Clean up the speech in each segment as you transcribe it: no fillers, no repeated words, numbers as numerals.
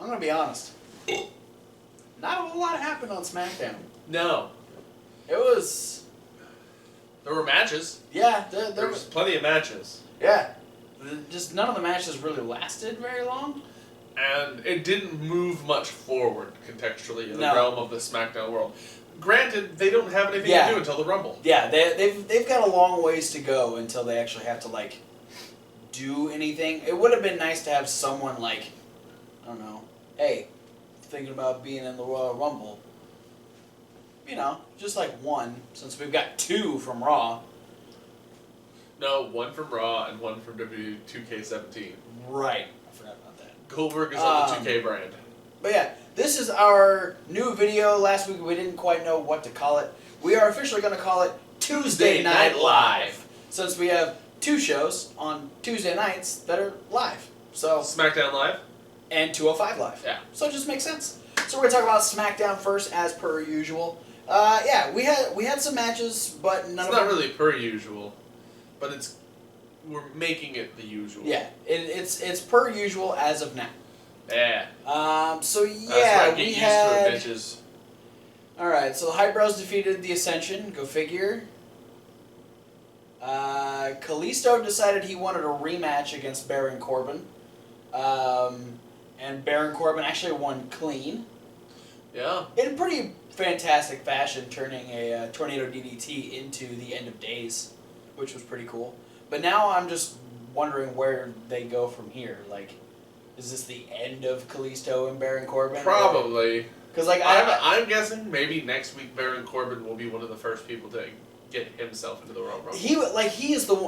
I'm going to be honest. Not a whole lot happened on SmackDown. No. It was... There were matches. Yeah, there was plenty of matches. Yeah. Just none of the matches really lasted very long. And it didn't move much forward contextually in the realm of the SmackDown world. Granted, they don't have anything to do until the Rumble. Yeah, they've got a long ways to go until they actually have to, like, do anything. It would have been nice to have someone, like, I don't know, hey, thinking about being in the Royal Rumble. You know, just like one, since we've got two from Raw. No, one from Raw and one from W2K17. Right. I forgot about that. Goldberg is on the 2K brand. But yeah, this is our new video. Last week we didn't quite know what to call it. We are officially going to call it Tuesday Night Live, since we have two shows on Tuesday nights that are live. So SmackDown Live and 205 Live. Yeah. So it just makes sense. So we're going to talk about SmackDown first, as per usual. Yeah, we had some matches, but none of them... It's not really per usual, but we're making it the usual. Yeah, it's per usual as of now. Yeah. So yeah, we had... Used to it, bitches. Alright, so the Hype Bros defeated the Ascension, go figure. Kalisto decided he wanted a rematch against Baron Corbin. And Baron Corbin actually won clean. Yeah. In pretty fantastic fashion, turning a Tornado DDT into the End of Days, which was pretty cool. But now I'm just wondering where they go from here. Like, is this the end of Kalisto and Baron Corbin? Probably. Because like I'm guessing maybe next week Baron Corbin will be one of the first people to get himself into the Royal Rumble.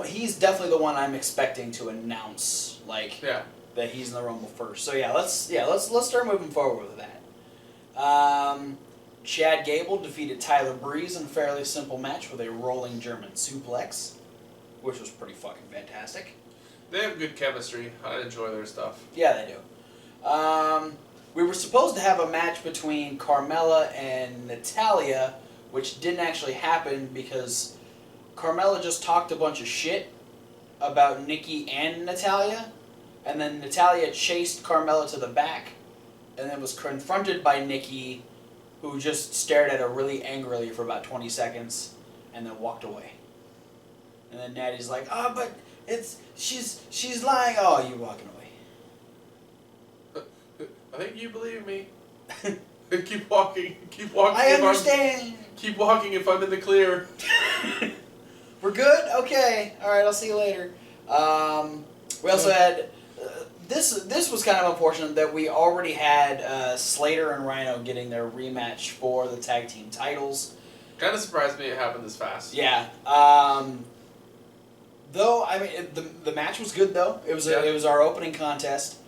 He's definitely the one I'm expecting to announce that he's in the Rumble first. So yeah, let's start moving forward with that. Chad Gable defeated Tyler Breeze in a fairly simple match with a rolling German suplex, which was pretty fucking fantastic. They have good chemistry. I enjoy their stuff. Yeah, they do. We were supposed to have a match between Carmella and Natalya, which didn't actually happen because Carmella just talked a bunch of shit about Nikki and Natalya, and then Natalya chased Carmella to the back, and then was confronted by Nikki, who just stared at her really angrily for about 20 seconds, and then walked away. And then Natty's like, "Oh, but she's lying." "Oh, you're walking away." I think you believe me. Keep walking. Keep walking. I understand. Keep walking if I'm in the clear. We're good? Okay. Alright, I'll see you later. We also had... This was kind of unfortunate that we already had Slater and Rhino getting their rematch for the tag team titles. Kind of surprised me it happened this fast. Yeah. Though, I mean, the match was good, though. It was our opening contest.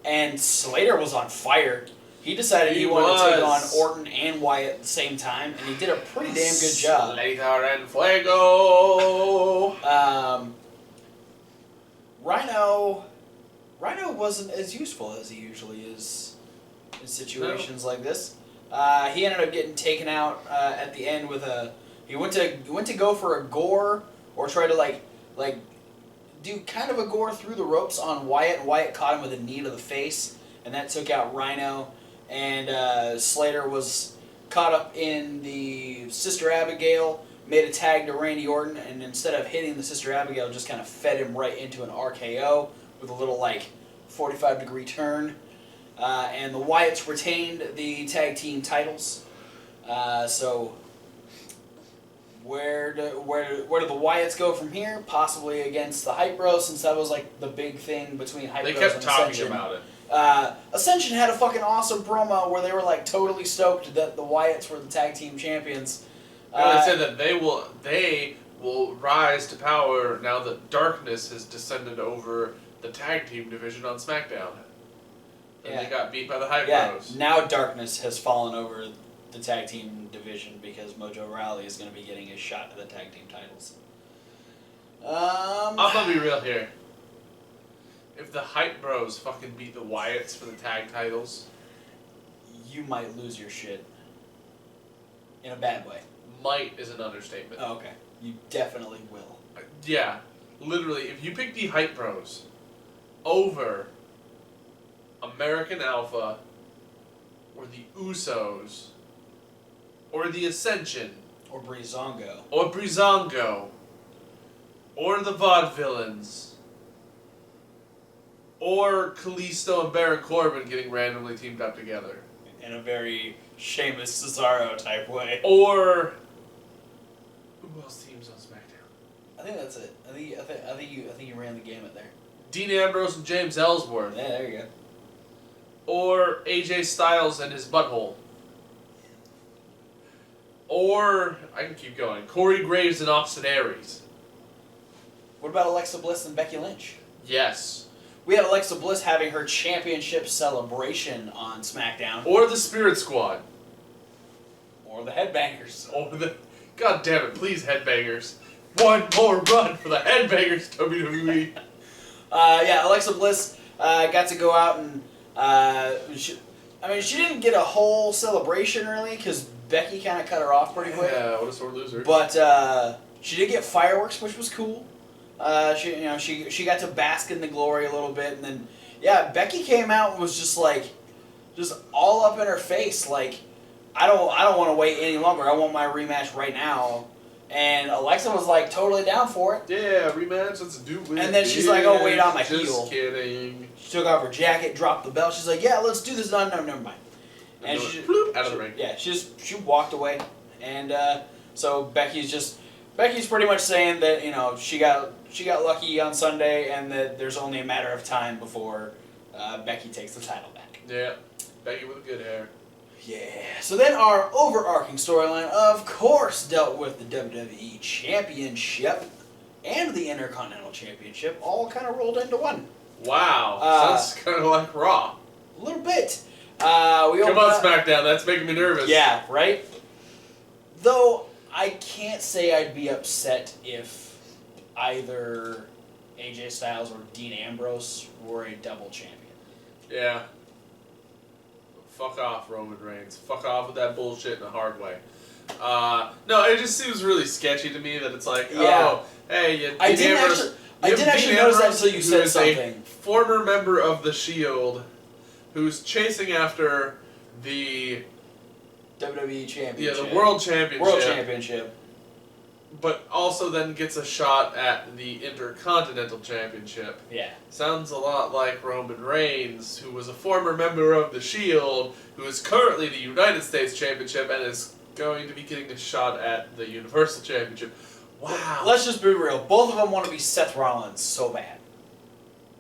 And Slater was on fire. He decided he wanted to take on Orton and Wyatt at the same time, and he did a pretty damn good job. Slater and Fuego! Rhino wasn't as useful as he usually is in situations like this. He ended up getting taken out at the end with a... He went to go for a gore, or try to like do kind of a gore through the ropes on Wyatt, and Wyatt caught him with a knee to the face, and that took out Rhino. And Slater was caught up in the Sister Abigail, made a tag to Randy Orton, and instead of hitting the Sister Abigail, just kind of fed him right into an RKO with a little 45-degree turn. And the Wyatts retained the tag team titles. So where do the Wyatts go from here? Possibly against the Hype Bros, since that was the big thing between Hype Bros and Ascension. They kept talking about it. Ascension had a fucking awesome promo where they were totally stoked that the Wyatts were the tag team champions. They said that they will rise to power now that darkness has descended over the tag team division on SmackDown. And they got beat by the Hype Bros. Now darkness has fallen over the tag team division because Mojo Rawley is going to be getting a shot at the tag team titles. I'm going to be real here. If the Hype Bros fucking beat the Wyatts for the tag titles... You might lose your shit. In a bad way. Might is an understatement. Oh, okay. You definitely will. Yeah. Literally, if you pick the Hype Bros over American Alpha, or the Usos, or the Ascension, Or Breezango. or Breezango, or the Vaudevillains, or Kalisto and Baron Corbin getting randomly teamed up together. In a very Sheamus Cesaro type way. Or who else teams on SmackDown? I think that's it. I think you ran the gamut there. Dean Ambrose and James Ellsworth. Yeah, there you go. Or AJ Styles and his butthole. Or, I can keep going, Corey Graves and Austin Aries. What about Alexa Bliss and Becky Lynch? Yes. We had Alexa Bliss having her championship celebration on SmackDown. Or the Spirit Squad. Or the Headbangers. Or the... God damn it, please, Headbangers. One more run for the Headbangers, WWE. Yeah, Alexa Bliss got to go out and... she didn't get a whole celebration, really, because Becky kind of cut her off pretty quick. Yeah, what a sore loser. But she did get fireworks, which was cool. She got to bask in the glory a little bit, and then Becky came out and was just all up in her face, like, I don't want to wait any longer. I want my rematch right now. And Alexa was like totally down for it. Yeah, rematch, let's do it. And then she's like, "Oh, wait on my heel." Just kidding. She took off her jacket, dropped the belt. She's like, "Yeah, let's do this." No, never mind. And she bloop, out of the ring. Yeah, she walked away, and so Becky's pretty much saying that she got lucky on Sunday, and that there's only a matter of time before Becky takes the title back. Yeah, Becky with the good hair. Yeah. So then our overarching storyline, of course, dealt with the WWE Championship and the Intercontinental Championship, all kind of rolled into one. Wow, sounds kind of like Raw. A little bit. Come on, SmackDown, that's making me nervous. Yeah, right? Though, I can't say I'd be upset if either AJ Styles or Dean Ambrose were a double champion. Yeah. Fuck off, Roman Reigns. Fuck off with that bullshit in a hard way. No, it just seems really sketchy to me that it's like, oh, hey, I didn't actually notice that until you said something. Former member of the Shield who's chasing after the WWE Championship. Yeah, the World Championship. World Championship. But also then gets a shot at the Intercontinental Championship. Yeah. Sounds a lot like Roman Reigns, who was a former member of the Shield, who is currently the United States Championship and is going to be getting a shot at the Universal Championship. Wow. Let's just be real. Both of them want to be Seth Rollins so bad.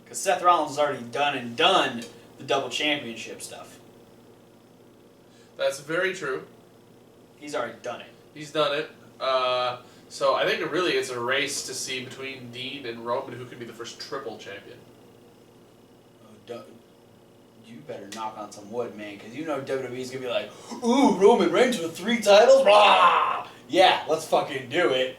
Because Seth Rollins has already done the double championship stuff. That's very true. He's already done it. He's done it. So I think it's a race to see between Dean and Roman who can be the first triple champion. Oh, you better knock on some wood, man, because WWE's going to be like, ooh, Roman Reigns with 3 titles? Blah! Yeah, let's fucking do it.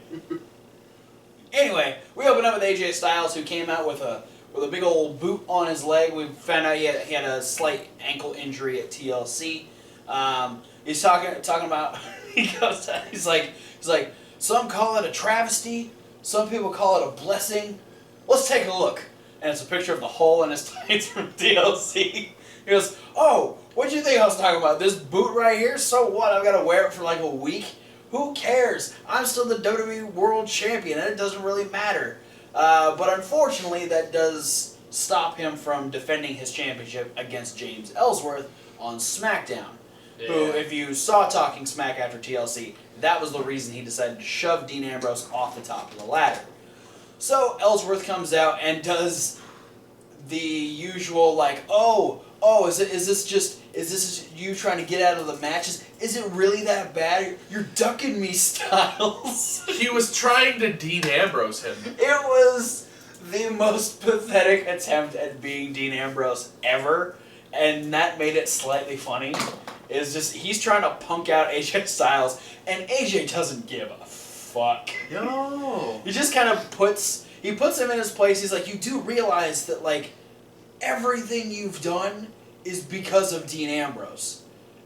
Anyway, we open up with AJ Styles, who came out with a big old boot on his leg. We found out he had a slight ankle injury at TLC. He's talking about, he's like, some call it a travesty, some people call it a blessing. Let's take a look. And it's a picture of the hole in his tights from TLC. He goes, oh, what do you think I was talking about? This boot right here? So what? I've got to wear it for like a week? Who cares? I'm still the WWE World Champion, and it doesn't really matter. But unfortunately, that does stop him from defending his championship against James Ellsworth on SmackDown. Yeah. Who, if you saw Talking Smack after TLC, that was the reason he decided to shove Dean Ambrose off the top of the ladder. So Ellsworth comes out and does the usual like, is this just you trying to get out of the matches? Is it really that bad? You're ducking me, Styles. He was trying to Dean Ambrose him. It was the most pathetic attempt at being Dean Ambrose ever, and that made it slightly funny. It's just he's trying to punk out AJ Styles, and AJ doesn't give a fuck. No. He just kind of puts him in his place. He's like, you do realize that like everything you've done is because of Dean Ambrose.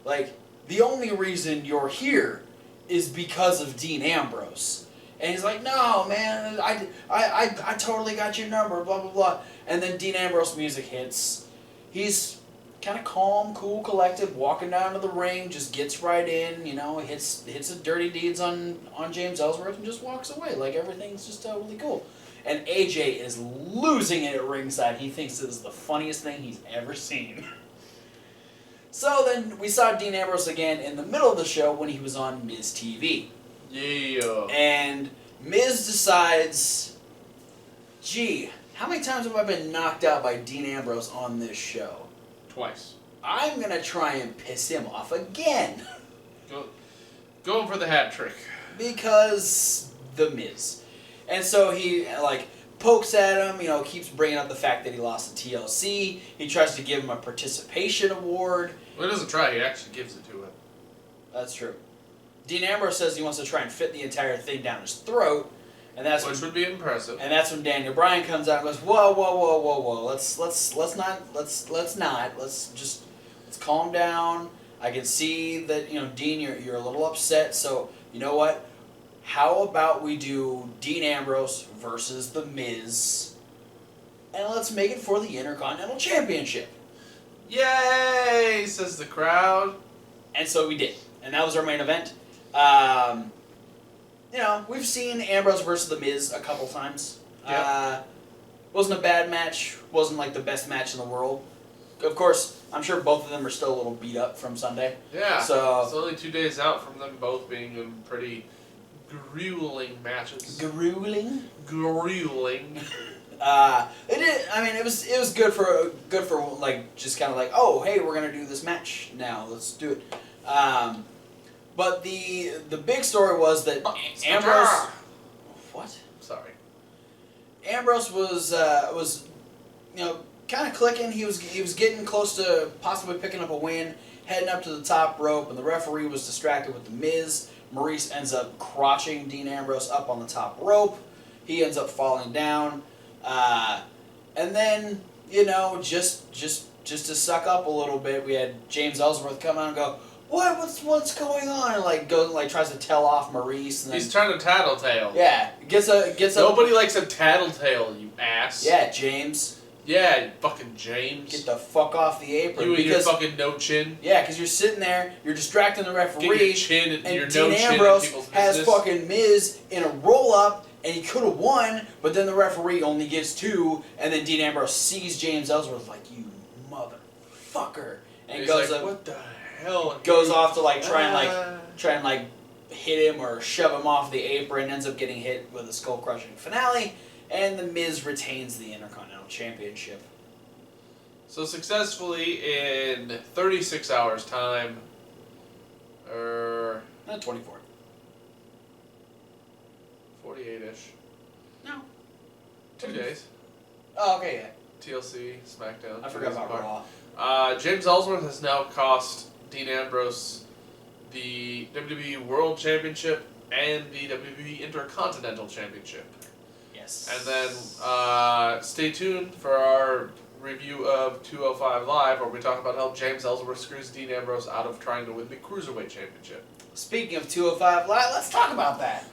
Like the only reason you're here is because of Dean Ambrose. And he's like, no, man, I totally got your number, blah blah blah. And then Dean Ambrose music hits. He's kind of calm, cool, collected, walking down to the ring, just gets right in, hits the dirty deeds on James Ellsworth and just walks away like everything's just totally cool. And AJ is losing it at ringside. He thinks this is the funniest thing he's ever seen. So then we saw Dean Ambrose again in the middle of the show when he was on Miz TV. Yeah. And Miz decides, gee, how many times have I been knocked out by Dean Ambrose on this show? Twice. I'm going to try and piss him off again. Going for the hat trick. Because the Miz. And so he, pokes at him, keeps bringing up the fact that he lost to TLC. He tries to give him a participation award. Well, he doesn't try, he actually gives it to him. That's true. Dean Ambrose says he wants to try and fit the entire thing down his throat. And that's Which would be impressive. And that's when Daniel Bryan comes out and goes, whoa. Let's calm down. I can see that, Dean, you're a little upset. So, you know what? How about we do Dean Ambrose versus The Miz, and let's make it for the Intercontinental Championship. Yay, says the crowd. And so we did. And that was our main event. We've seen Ambrose versus The Miz a couple times. Yep. Wasn't a bad match. Wasn't the best match in the world. Of course, I'm sure both of them are still a little beat up from Sunday. Yeah. So it's only 2 days out from them both being in pretty grueling matches. Grueling. It was good for just kind of oh, hey, we're gonna do this match now. Let's do it. But the big story was that Ambrose. What? Sorry. Ambrose was kind of clicking. He was getting close to possibly picking up a win, heading up to the top rope, and the referee was distracted with the Miz. Maurice ends up crotching Dean Ambrose up on the top rope. He ends up falling down. And then, just to suck up a little bit, we had James Ellsworth come out and go, what's going on? And tries to tell off Maurice. And then, he's trying to tattletale. Yeah. Gets Nobody likes a tattletale, you ass. Yeah, James. Yeah, you fucking James. Get the fuck off the apron. You and your fucking no chin. Yeah, because you're sitting there, you're distracting the referee. Get your chin and your Dean no Ambrose chin in people's has business. fucking Miz in a roll-up, and he could have won, but then the referee only gets 2, and then Dean Ambrose sees James Ellsworth you motherfucker. And he's goes what the hell? And goes off to try and hit him or shove him off the apron, ends up getting hit with a skull-crushing finale, and the Miz retains the Intercontinental Championship. So successfully in 36 hours time, 24. 48-ish. No. 2 days. Oh, okay, yeah. TLC, SmackDown. I forgot about Raw. James Ellsworth has now cost Dean Ambrose the WWE World Championship and the WWE Intercontinental Championship. Yes. And then stay tuned for our review of 205 Live, where we talk about how James Ellsworth screws Dean Ambrose out of trying to win the Cruiserweight Championship. Speaking of 205 Live, let's talk about that.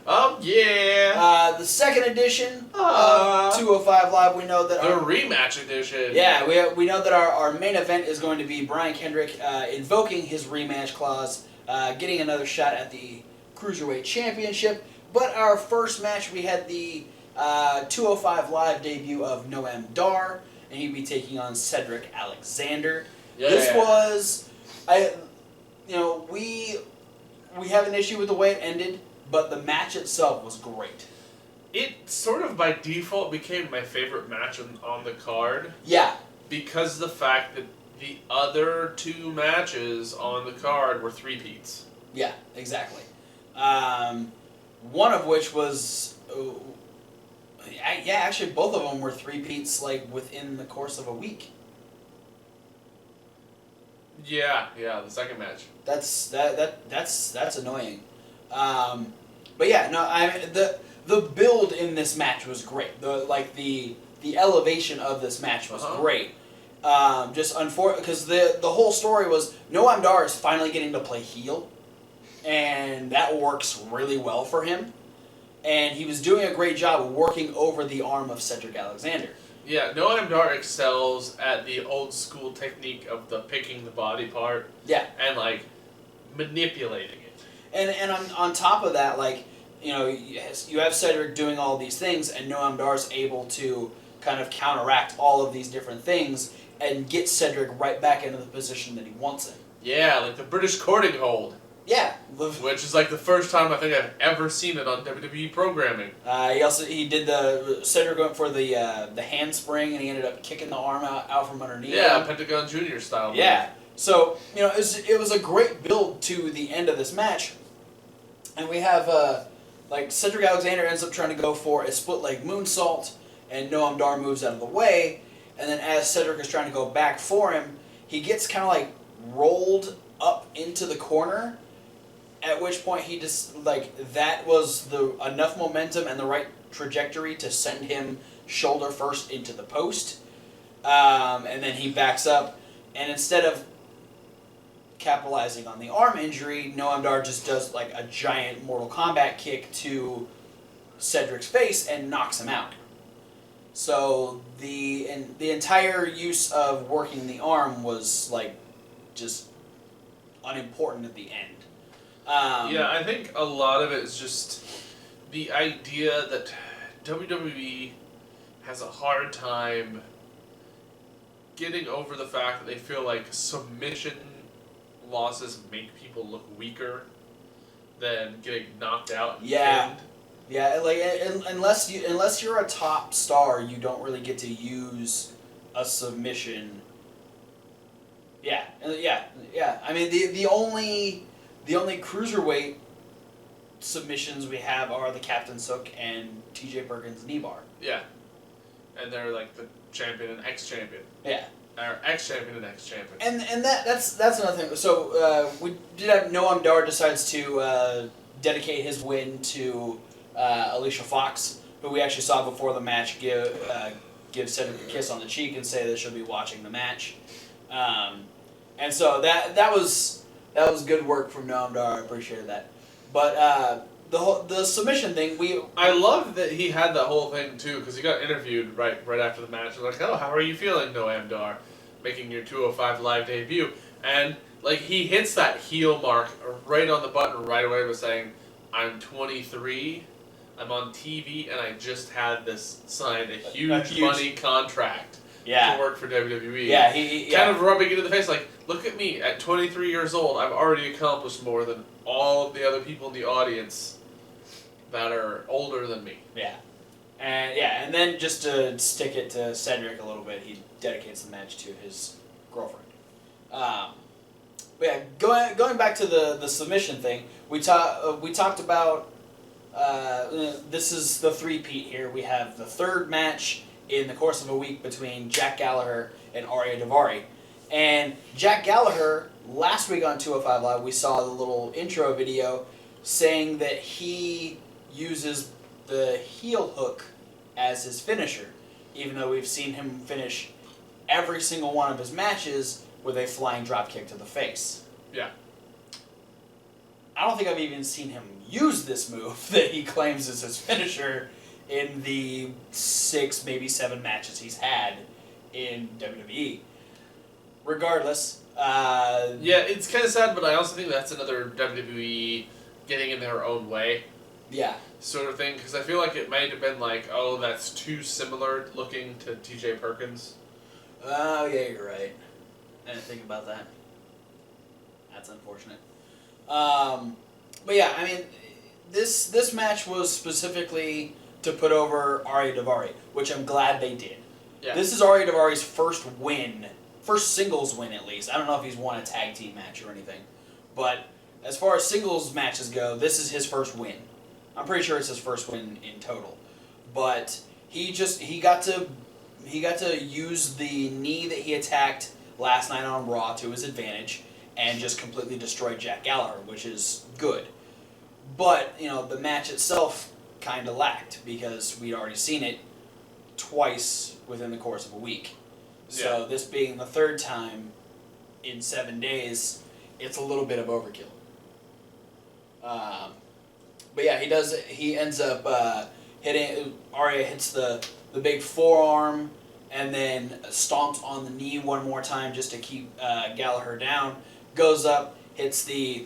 Yeah! The second edition of 205 Live, we know that the rematch edition. Yeah, we know that our main event is going to be Brian Kendrick invoking his rematch clause, getting another shot at the Cruiserweight Championship. But our first match, we had the 205 Live debut of Noam Dar, and he'd be taking on Cedric Alexander. Yeah. This was, we have an issue with the way it ended, but the match itself was great. It sort of by default became my favorite match on the card. Yeah. Because of the fact that the other 2 matches on the card were 3-peats. Yeah, exactly. One of which was... actually both of them were 3-peats within the course of a week. Yeah, the second match. That's annoying. But yeah, no, the build in this match was great. The elevation of this match was great. Just because the whole story was Noam Dar is finally getting to play heel, and that works really well for him. And he was doing a great job of working over the arm of Cedric Alexander. Yeah, Noam Dar excels at the old school technique of the picking the body part. Yeah. And like manipulating it. And on top of that, like, you have Cedric doing all these things, and Noam Dar's able to kind of counteract all of these different things and get Cedric right back into the position that he wants in. Yeah, like the British courting hold. Yeah. Which is like the first time I think I've ever seen it on WWE programming. He did Cedric went for the handspring, and he ended up kicking the arm out from underneath. Yeah, him. Pentagon Junior style. Yeah. So, it was a great build to the end of this match. And we have, Cedric Alexander ends up trying to go for a split leg moonsault, and Noam Dar moves out of the way. And then as Cedric is trying to go back for him, he gets kind of like rolled up into the corner, at which point he just, that was enough momentum and the right trajectory to send him shoulder first into the post. And then he backs up, and instead of capitalizing on the arm injury, Noam Dar just does like a giant Mortal Kombat kick to Cedric's face and knocks him out. So the entire use of working the arm was like just unimportant at the end. Yeah, I think a lot of it is just the idea that WWE has a hard time getting over the fact that they feel like submission losses make people look weaker than getting knocked out and pinned. Yeah, unless you're a top star, you don't really get to use a submission. Yeah. I mean, the only cruiserweight submissions we have are the Captain's Hook and T.J. Perkins' knee bar. Yeah, and they're like the champion and ex-champion. Yeah. Or ex-champion and ex-champion. And that's another thing. So we did have Noam Dar decides to dedicate his win to Alicia Fox, who we actually saw before the match give Cedric a kiss on the cheek and say that she'll be watching the match. And so that was good work from Noam Dar. I appreciated that. But the submission thing, I love that he had that whole thing too, because he got interviewed right after the match. Like, oh, how are you feeling, Noam Dar, making your 205 Live debut? And like he hits that heel mark right on the button right away by saying, "I'm 23, I'm on TV, and I just had this signed a huge money contract." Yeah. To work for WWE. Yeah, he kind of rubbing it in the face, like, look at me, at 23 years old, I've already accomplished more than all of the other people in the audience that are older than me. Yeah. And then just to stick it to Cedric a little bit, he dedicates the match to his girlfriend. But yeah, going back to the submission thing, we talked about this is the three-peat here. We have the third match in the course of a week between Jack Gallagher and Arya Daivari. And Jack Gallagher, last week on 205 Live, we saw the little intro video saying that he uses the heel hook as his finisher, even though we've seen him finish every single one of his matches with a flying dropkick to the face. Yeah. I don't think I've even seen him use this move that he claims is his finisher in the 6, maybe 7 matches he's had in WWE. Regardless, yeah, it's kind of sad, but I also think that's another WWE getting in their own way. Yeah. Sort of thing, because I feel like it might have been like, oh, that's too similar looking to T.J. Perkins. Oh, yeah, you're right. I didn't think about that. That's unfortunate. But yeah, I mean, this match was specifically to put over Arya Daivari, which I'm glad they did. Yeah. This is Arya Daivari's first singles win at least. I don't know if he's won a tag team match or anything, but as far as singles matches go, this is his first win. I'm pretty sure it's his first win in total, but he got to use the knee that he attacked last night on Raw to his advantage and just completely destroy Jack Gallagher, which is good. But the match itself kind of lacked because we'd already seen it twice within the course of a week. So this being the third time in 7 days, it's a little bit of overkill. But yeah, he ends up hitting. Arya hits the big forearm and then stomps on the knee one more time just to keep Gallagher down. Goes up, hits the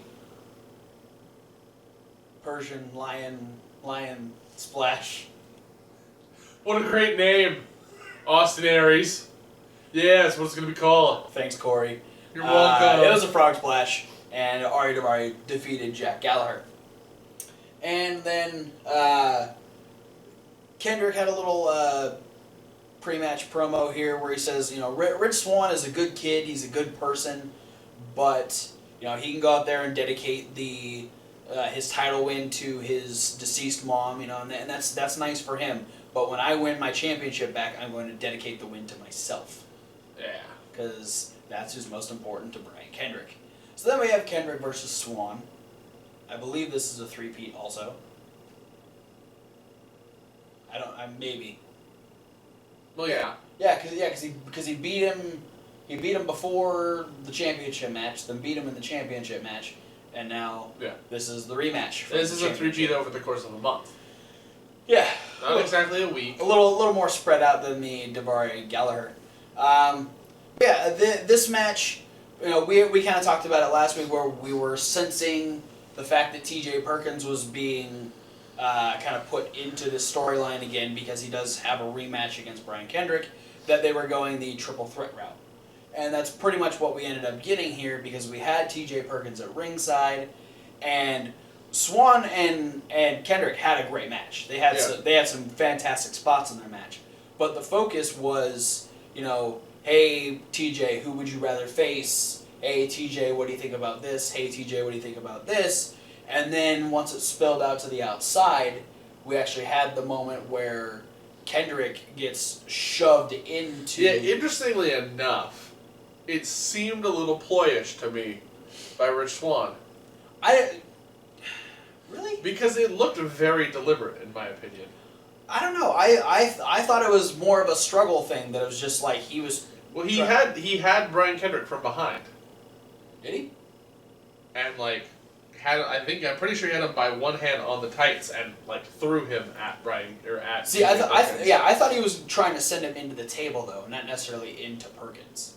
Persian lion splash. What a great name, Austin Aries. Yeah, that's what it's going to be called. Thanks, Corey. You're welcome. It was a frog splash, and Ari Daivari defeated Jack Gallagher. And then Kendrick had a little pre-match promo here where he says, Rich Swann is a good kid, he's a good person, but he can go out there and dedicate his title win to his deceased mom, and that's nice for him. But when I win my championship back, I'm going to dedicate the win to myself. Yeah. Because that's who's most important to Brian Kendrick. So then we have Kendrick versus Swann. I believe this is a three-peat also. Maybe. Well, yeah. Yeah, because he beat him. He beat him before the championship match, then beat him in the championship match, and now this is the rematch. This is a three-peat over the course of a month. Yeah. Not exactly a week. A little more spread out than the Daivari Gallagher. This match, we kind of talked about it last week where we were sensing the fact that T.J. Perkins was being kind of put into the storyline again because he does have a rematch against Brian Kendrick, that they were going the triple threat route. And that's pretty much what we ended up getting here because we had T.J. Perkins at ringside, and Swann and Kendrick had a great match. They had some fantastic spots in their match. But the focus was, hey, TJ, who would you rather face? Hey, TJ, what do you think about this? Hey, TJ, what do you think about this? And then once it spilled out to the outside, we actually had the moment where Kendrick gets shoved into... Yeah, interestingly enough, it seemed a little ployish to me by Rich Swann. Really? Because it looked very deliberate, in my opinion. I don't know. I thought it was more of a struggle thing, that it was just like he was... Well, he had Brian Kendrick from behind. Did he? And, I'm pretty sure he had him by one hand on the tights and, threw him at Brian, or at... See, I thought he was trying to send him into the table, though, not necessarily into Perkins.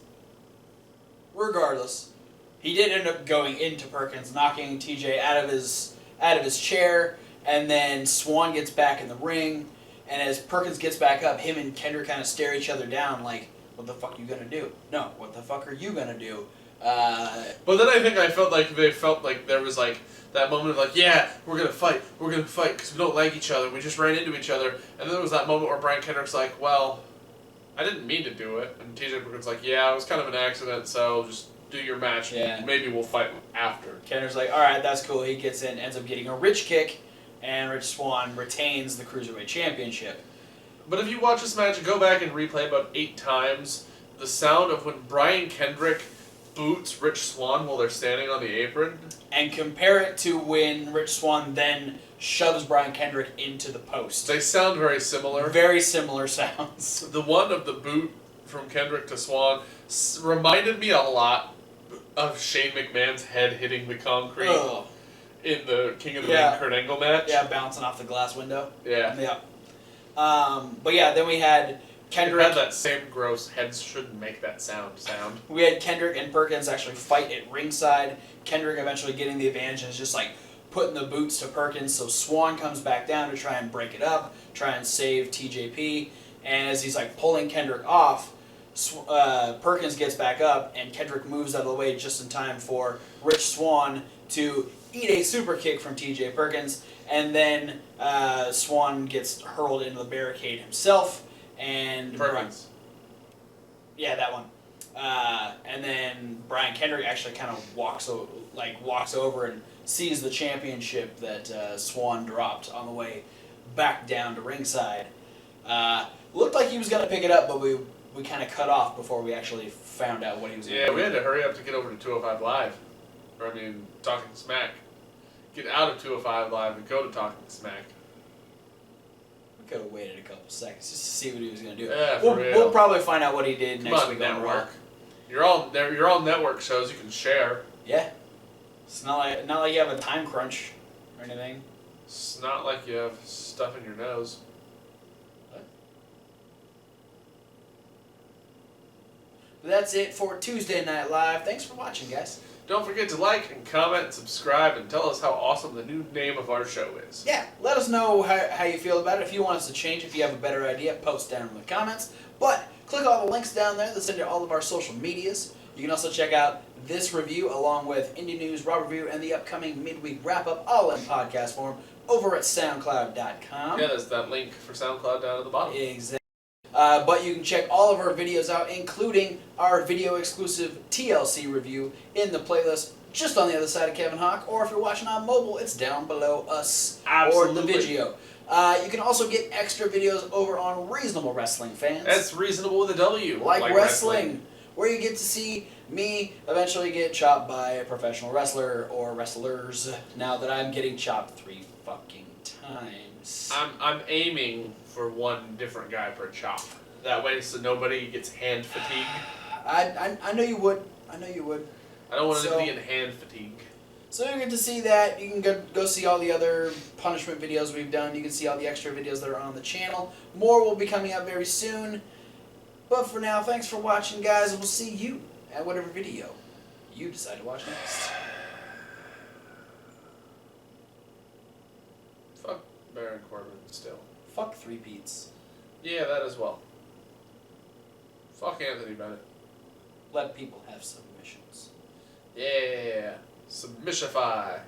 Regardless, he did end up going into Perkins, knocking TJ out of his chair, and then Swann gets back in the ring, and as Perkins gets back up, him and Kendrick kind of stare each other down like, what the fuck are you gonna do? No, what the fuck are you gonna do? But then I felt like they felt like there was that moment of we're gonna fight because we don't like each other, we just ran into each other, and then there was that moment where Brian Kendrick's like, well, I didn't mean to do it, and TJ Perkins like, yeah, it was kind of an accident, so just do your match, and maybe we'll fight after. Kendrick's like, alright, that's cool, he gets in, ends up getting a rich kick, and Rich Swann retains the Cruiserweight Championship. But if you watch this match, go back and replay about 8 times, the sound of when Brian Kendrick boots Rich Swann while they're standing on the apron. And compare it to when Rich Swann then shoves Brian Kendrick into the post. They sound very similar. Very similar sounds. The one of the boot from Kendrick to Swann reminded me a lot of Shane McMahon's head hitting the concrete in the King of the Ring Kurt Angle match. Yeah, bouncing off the glass window. Yeah. But then we had Kendrick... It had that same gross heads shouldn't make that sound. We had Kendrick and Perkins actually fight at ringside. Kendrick eventually getting the advantage and is just putting the boots to Perkins, so Swann comes back down to try and break it up, try and save TJP, and as he's pulling Kendrick off, Perkins gets back up, and Kendrick moves out of the way just in time for Rich Swann to eat a super kick from TJ Perkins, and then Swann gets hurled into the barricade himself, and... Perkins. That one. And then Brian Kendrick actually kind of walks over and sees the championship that Swann dropped on the way back down to ringside. Looked like he was going to pick it up, but we kind of cut off before we actually found out what he was going to do. Yeah, we had to hurry up to get over to 205 Live. Talking Smack. Get out of 205 Live and go to Talking Smack. We could have waited a couple seconds just to see what he was going to do. Yeah, we'll probably find out what he did next week on Network. You're all network shows you can share. Yeah. It's not like you have a time crunch or anything. It's not like you have stuff in your nose. What? That's it for Tuesday Night Live. Thanks for watching, guys. Don't forget to like and comment and subscribe and tell us how awesome the new name of our show is. Yeah, let us know how you feel about it. If you want us to change, if you have a better idea, post down in the comments. But click all the links down there that send you all of our social medias. You can also check out this review along with Indie News, Raw Review, and the upcoming midweek wrap-up all in podcast form over at SoundCloud.com. Yeah, there's that link for SoundCloud down at the bottom. Exactly. But you can check all of our videos out, including our video-exclusive TLC review in the playlist just on the other side of Kevin Hawk, or if you're watching on mobile, it's down below us Absolutely. or the video. You can also get extra videos over on Reasonable Wrestling Fans. That's reasonable with a W. Like wrestling, where you get to see me eventually get chopped by a professional wrestler or wrestlers, now that I'm getting chopped 3 fucking times. I'm aiming for one different guy per chop. That way, so nobody gets hand fatigue. I know you would. I know you would. I don't want to be in hand fatigue. So you get to see that. You can go see all the other punishment videos we've done. You can see all the extra videos that are on the channel. More will be coming out very soon. But for now, thanks for watching, guys. We'll see you at whatever video you decide to watch next. Fuck Baron Corbin still. Fuck 3-peats. Yeah, that as well. Fuck Anthony Bennett. Let people have submissions. Yeah. Submissify.